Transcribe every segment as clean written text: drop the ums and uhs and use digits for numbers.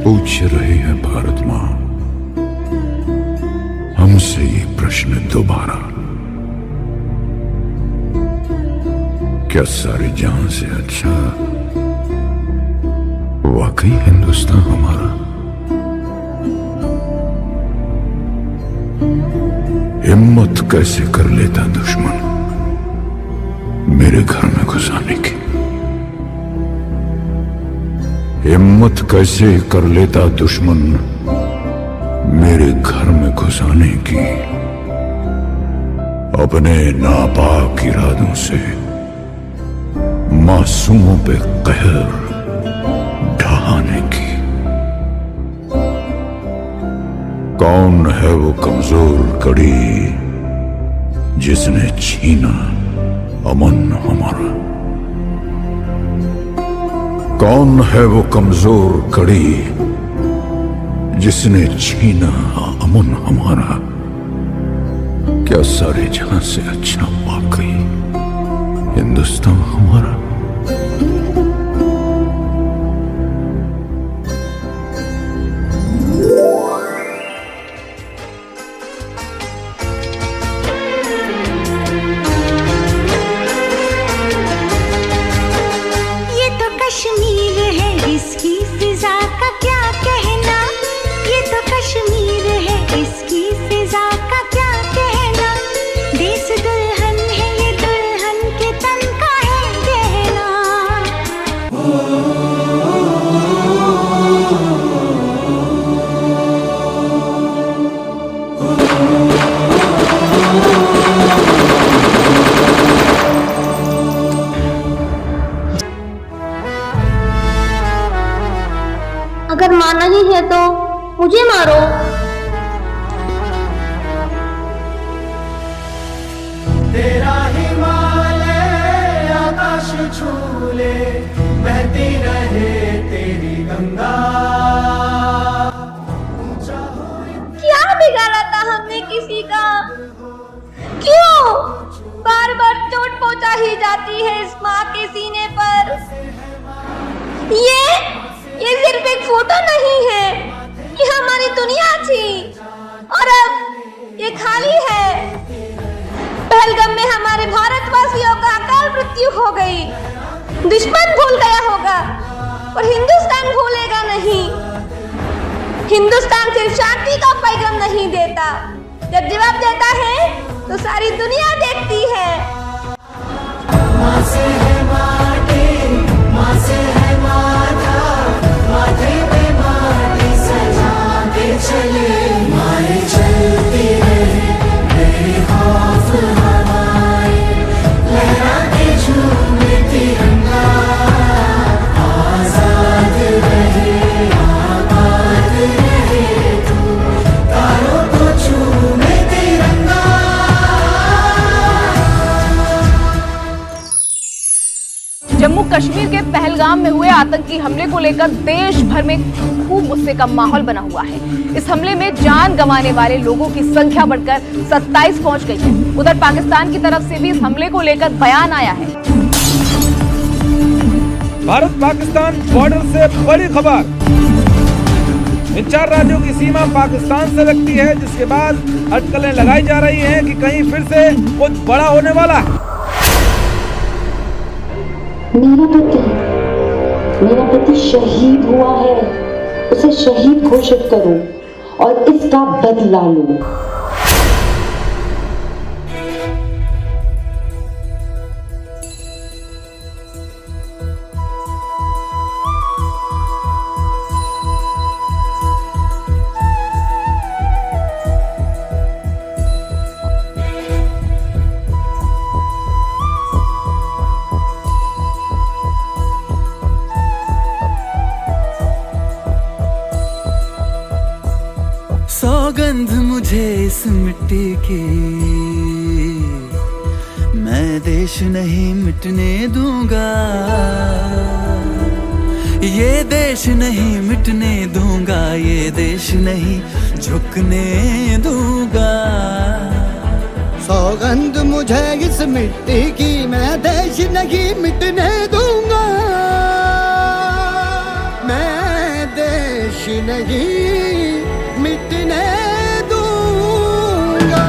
पूछ रही है भारत माँ हमसे ये प्रश्न दोबारा, क्या सारी जहां से अच्छा वाकई हिंदुस्तान हमारा? हिम्मत कैसे कर लेता दुश्मन मेरे घर में घुस आने की? हिम्मत कैसे कर लेता दुश्मन मेरे घर में घुस आने की? अपने नापाक इरादों से मासूमों पे कहर ढहाने की। कौन है वो कमजोर कड़ी जिसने छीना अमन हमारा? कौन है वो कमजोर कड़ी जिसने छीना अमन हमारा? क्या सारे जहां से अच्छा वाकई हिंदुस्तान हमारा? कश्मीर है, इसकी फिजा का क्या कहना? ये तो कश्मीर है, इसकी फिजा का क्या कहना? देश दुल्हन है, ये दुल्हन के तन का है गहना। अगर माना ही है तो मुझे मारो। तेरा हिमालय आकाश छूले, बहती रहे तेरी गंगा। क्या बिगाड़ा था हमने किसी का? क्यों बार बार चोट पहुंचा ही जाती है इस माँ के सीने पर? ये सिर्फ एक फोटो नहीं है, ये हमारी दुनिया थी और अब ये खाली है। पहलगाम में हमारे भारतवासियों का अकाल मृत्यु हो गई। दुश्मन भूल गया होगा और हिंदुस्तान भूलेगा नहीं। हिंदुस्तान सिर्फ शांति का पैगाम नहीं देता, जब जवाब देता है तो सारी दुनिया देखती है। माँ से है माटी, माँ से है माथा, माथे पे माटी सजा के चले। माए चलती रहे बेखौफ हवाएं, लहराते झूमे तिरंगा। आजाद रहे आबाद रहे तू, तारों को झूमे तिरंगा। जम्मू कश्मीर के पहलगाम में हुए आतंकी हमले को लेकर देश भर में खूब गुस्से का माहौल बना हुआ है। इस हमले में जान गंवाने वाले लोगों की संख्या बढ़कर 27 पहुंच गई है। उधर पाकिस्तान की तरफ से भी इस हमले को लेकर बयान आया है। भारत पाकिस्तान बॉर्डर से बड़ी खबर। इन 4 राज्यों की सीमा पाकिस्तान से लगती है, जिसके बाद अटकलें लगाई जा रही हैं कि कहीं फिर से कुछ बड़ा होने वाला है। मेरा पति शहीद हुआ है, उसे शहीद घोषित करो और इसका बदला लो। सौगंध मुझे इस मिट्टी की, मैं देश नहीं मिटने दूंगा। ये देश नहीं मिटने दूंगा, ये देश नहीं झुकने दूंगा। सौगंध मुझे इस मिट्टी की, मैं देश नहीं मिटने दूंगा। नहीं मिटने दूंगा।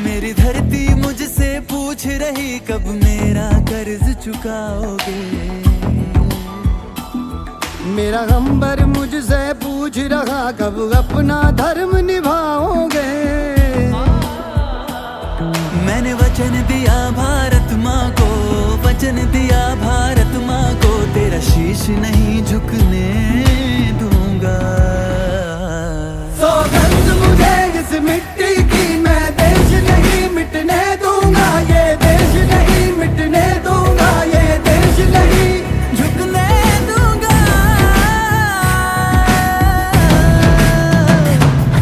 मेरी धरती मुझसे पूछ रही कब मेरा कर्ज चुकाओगे। मेरा अंबर मुझसे पूछ रहा कब अपना धर्म निभाओगे। मैंने वचन दिया भारत माँ को, वचन दिया भारत माँ को, तेरा शीश नहीं झुकने दूंगा। सौगंध मुझे इस मिट्टी की, मैं देश नहीं मिटने दूंगा। ये देश नहीं मिटने दूंगा, ये देश नहीं झुकने दूंगा।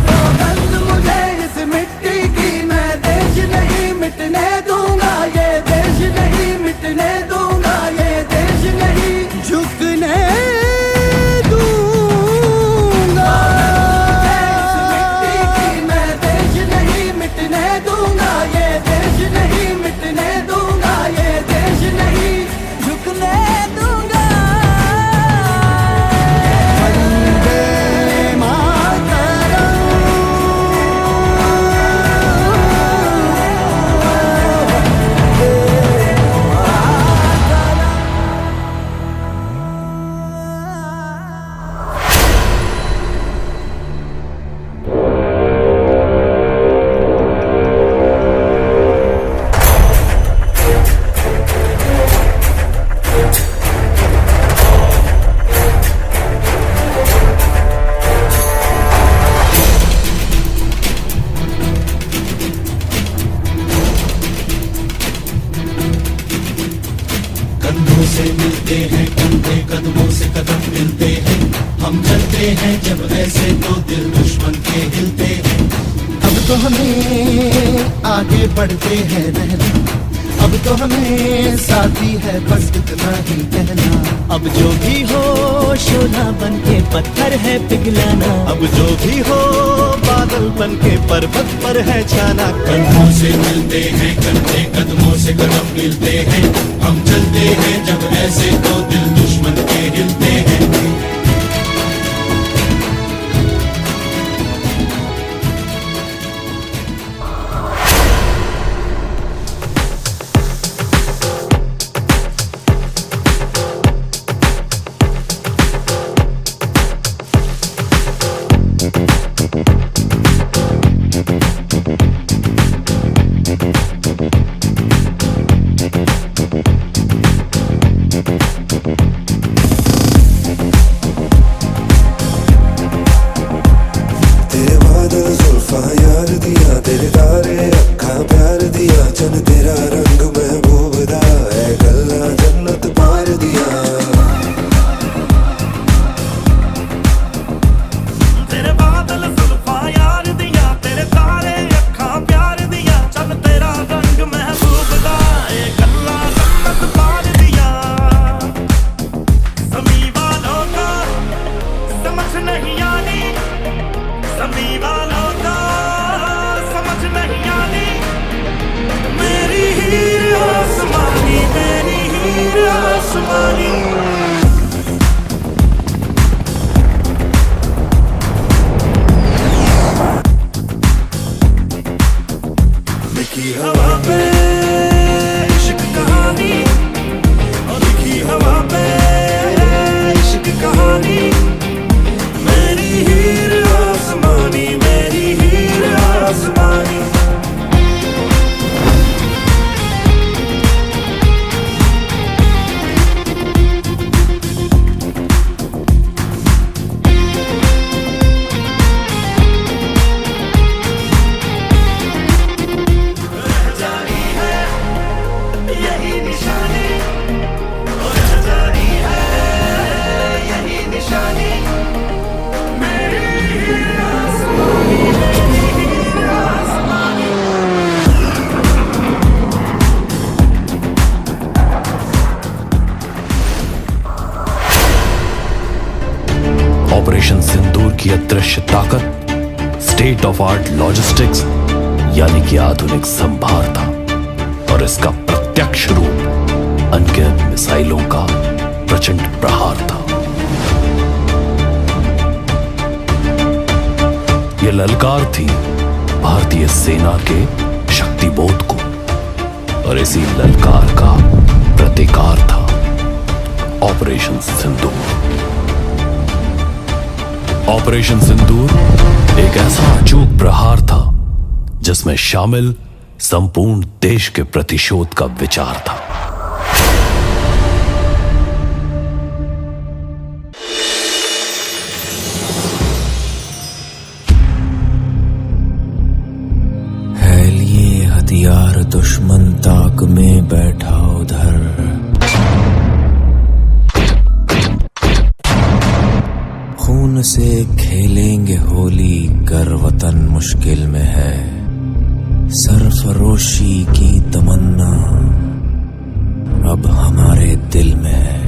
सौगंध मुझे इस मिट्टी की, मैं देश नहीं मिटने दूंगा। ये देश नहीं मिटने दूंगा, ये देश नहीं झुकने दूंगा। इस मिट्टी की मैं देश नहीं मिटने दूंगा। ये देश नहीं मिटने दूंगा, ये देश नहीं झुकने दूंगा। वंदे मातरम। कंधों से मिलते हैं कंधे, कदमों से कदम मिलते हैं। हम चलते हैं जब ऐसे तो दिल दुश्मन के हिलते हैं। अब तो हमें आगे बढ़ते हैं रहना, अब तो हमें साथी है बस इतना ही कहना। अब जो भी हो शोला बन के पत्थर है पिघलाना। अब जो भी हो बादल बन के पर्वत पर है छाना। कंधों से मिलते हैं कंधे, कदमों से कदम मिलते हैं। हम चलते हैं जब ऐसे तो दिल दुश्मन के हिलते हैं। तेरे बादल जुल्फा यार दिया, तेरे तारे अखा प्यार दिया। चल तेरा रंग महबूब दा है गल्ला जन्नत पार दिया। तेरे बादल जुल्फा यार दिया, तेरे तारे अखा प्यार दिया। चल तेरा रंग महबूब दा है गल्ला जन्नत पार दिया। समी वालों का समझ नहीं आनी, समी वालों का समझ नहीं आनी। मेरी हीर आसमानी, मेरी हीर आसमानी। लिखी हवा पे इश्क कहानी, और लिखी हवा पे इश्क कहानी। मेरी हीर आसमानी, मेरी हीर आसमानी। रह जानी है यही निशानी, और रह जानी है यही निशानी। मेरी हीर आसमानी, मेरी हीर आसमानी। ऑपरेशन सिंदूर की अदृश्य ताकत, स्टेट ऑफ आर्ट लॉजिस्टिक्स यानी कि आधुनिक संभार था, और इसका प्रत्यक्ष रूप अनगिनत मिसाइलों का प्रचंड प्रहार था। यह ललकार थी भारतीय सेना के शक्तिबोध को, और इसी ललकार का प्रतिकार था ऑपरेशन सिंदूर। ऑपरेशन सिंदूर एक ऐसा अचूक प्रहार था जिसमें शामिल संपूर्ण देश के प्रतिशोध का विचार था। है लिए हथियार दुश्मन ताक में बैठा उधर, खून से खेलेंगे होली कर वतन मुश्किल में है, सरफरोशी की तमन्ना अब हमारे दिल में है।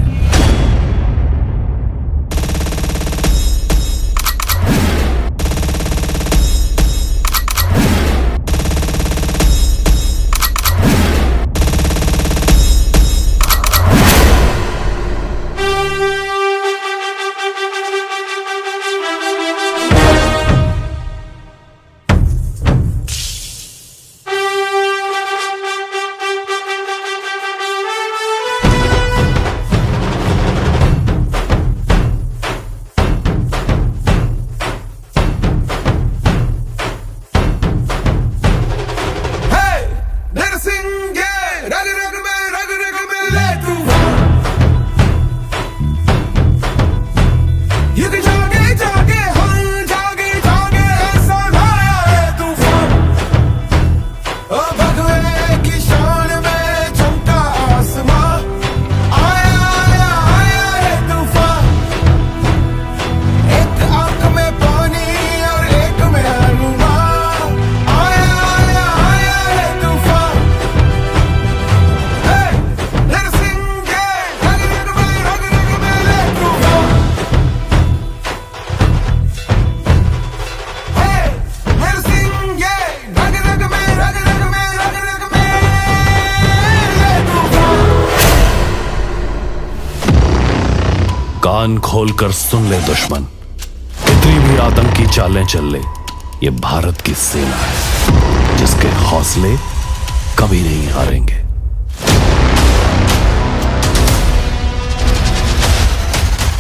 कान खोलकर सुन ले दुश्मन, कितनी भी आतंकी चालें चल ले, ये भारत की सेना है जिसके हौसले कभी नहीं हारेंगे।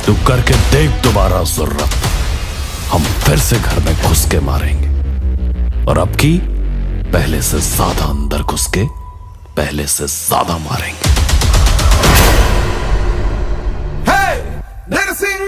तू करके देख दोबारा जरूरत, हम फिर से घर में घुस के मारेंगे, और अब की पहले से ज्यादा अंदर घुस के पहले से ज्यादा मारेंगे। नरसिंह